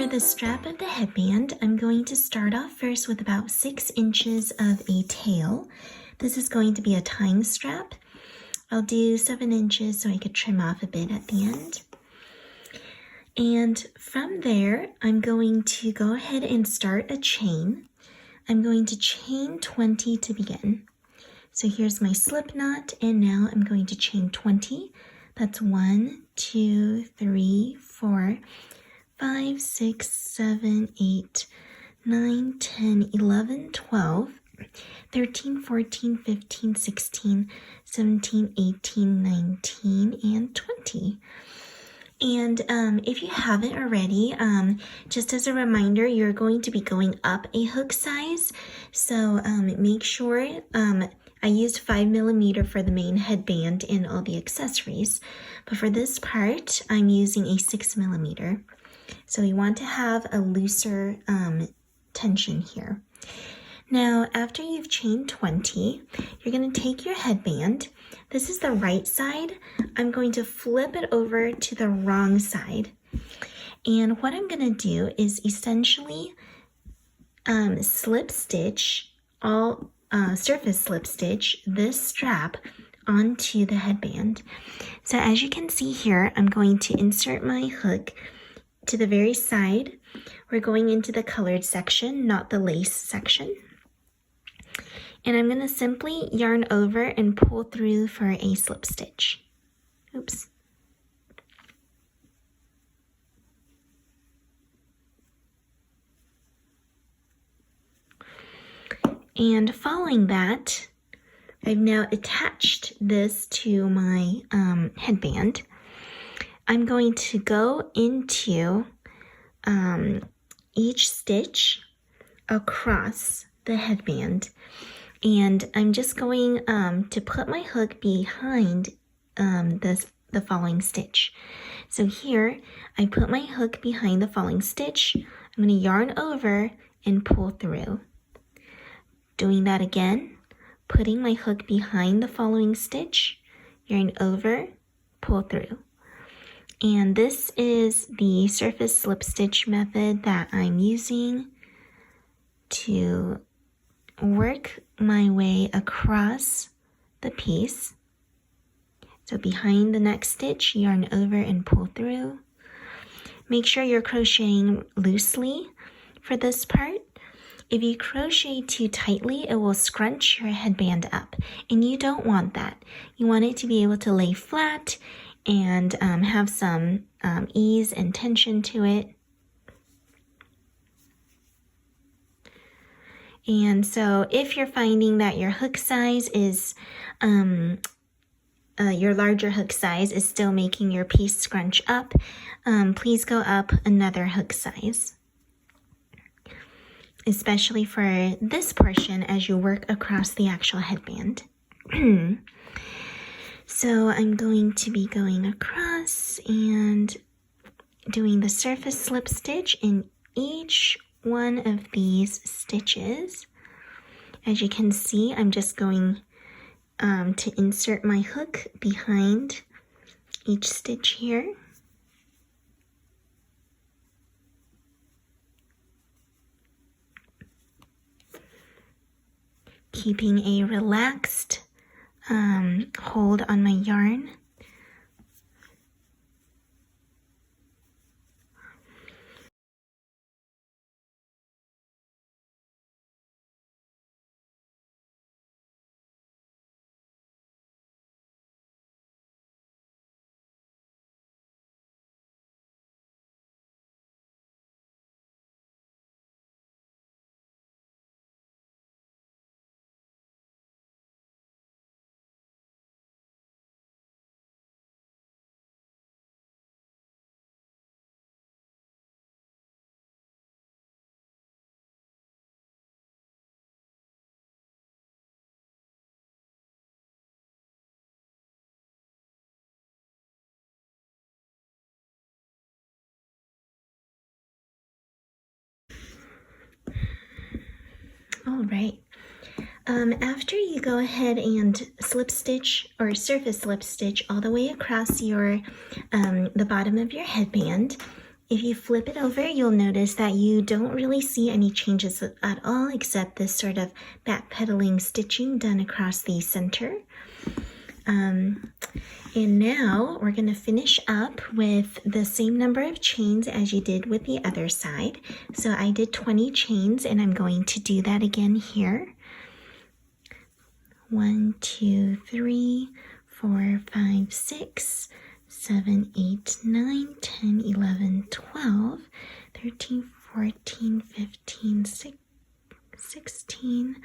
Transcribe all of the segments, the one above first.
For the strap of the headband, I'm going to start off first with about 6 inches of a tail. This is going to be a tying strap. I'll do 7 inches so I could trim off a bit at the end. And from there, I'm going to go ahead and start a chain. I'm going to chain 20 to begin. So here's my slip knot, and now I'm going to chain 20. That's 1, 2, 3, 4, 5, 6, 7, 8, 9, 10, 11, 12, 13, 14, 15, 16, 17, 18, 19, and 20. And if you haven't already, just as a reminder, you're going to be going up a hook size. So make sure, I used 5mm for the main headband and all the accessories. But for this part, I'm using a 6mm. So you want to have a looser tension here. Now, after you've chained 20, you're going to take your headband. This is the right side. I'm going to flip it over to the wrong side. And what I'm going to do is essentially slip stitch, surface slip stitch this strap onto the headband. So as you can see here, I'm going to insert my hook to the very side. We're going into the colored section, not the lace section. And I'm going to simply yarn over and pull through for a slip stitch. Oops. And following that, I've now attached this to my headband. I'm going to go into each stitch across the headband. And I'm just going to put my hook behind the following stitch. So here, I put my hook behind the following stitch. I'm going to yarn over and pull through. Doing that again, putting my hook behind the following stitch, yarn over, pull through. And this is the surface slip stitch method that I'm using to work my way across the piece. So behind the next stitch, yarn over and pull through. Make sure you're crocheting loosely for this part. If you crochet too tightly, it will scrunch your headband up, and you don't want that. You want it to be able to lay flat and have some ease and tension to it. And so if you're finding that your hook size is, your larger hook size is still making your piece scrunch up, please go up another hook size. Especially for this portion as you work across the actual headband. So I'm going to be going across and doing the surface slip stitch in each one of these stitches. As you can see, I'm just going to insert my hook behind each stitch here. Keeping a relaxed hold on my yarn. All right. After you go ahead and slip stitch or surface slip stitch all the way across your the bottom of your headband, If you flip it over, you'll notice that you don't really see any changes at all except this sort of backpedaling stitching done across the center. And now we're going to finish up with the same number of chains as you did with the other side. So I did 20 chains and I'm going to do that again here. 1, 2, 3, 4, 5, 6, 7, 8, 9, 10, 11, 12, 13, 14, 15, 16,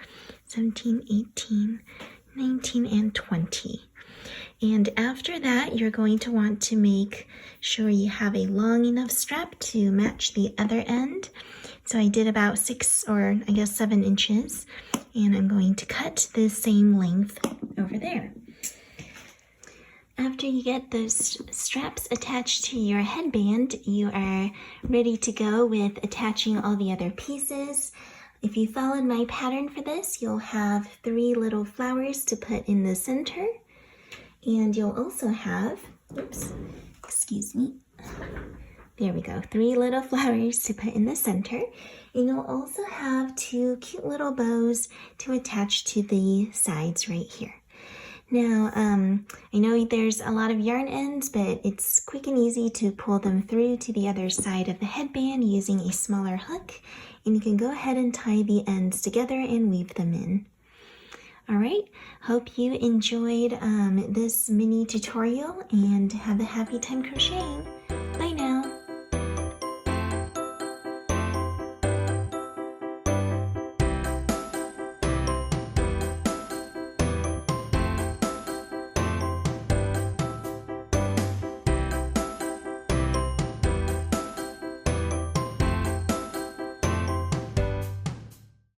17, 18, 19, and 20. And after that, you're going to want to make sure you have a long enough strap to match the other end. So I did about 6 or I guess 7 inches, and I'm going to cut the same length over there. After you get those straps attached to your headband, you are ready to go with attaching all the other pieces. If you followed my pattern for this, you'll have 3 little flowers to put in the center. And you'll also have, oops, excuse me. There we go, 3 little flowers to put in the center. And you'll also have 2 cute little bows to attach to the sides right here. Now, I know there's a lot of yarn ends, but it's quick and easy to pull them through to the other side of the headband using a smaller hook. And you can go ahead and tie the ends together and weave them in. All right, hope you enjoyed this mini tutorial and have a happy time crocheting.